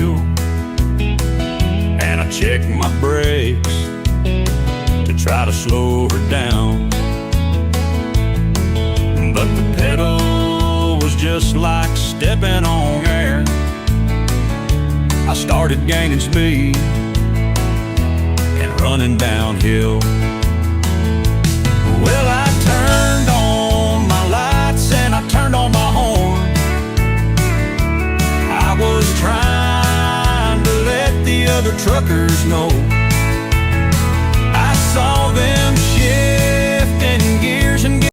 wheel, and I checked my brakes to try to slow her down. But the pedal was just like stepping on air. I started gaining speed and running downhill. Well, I turned on my lights and I turned on my horn. I was trying to let the other truckers know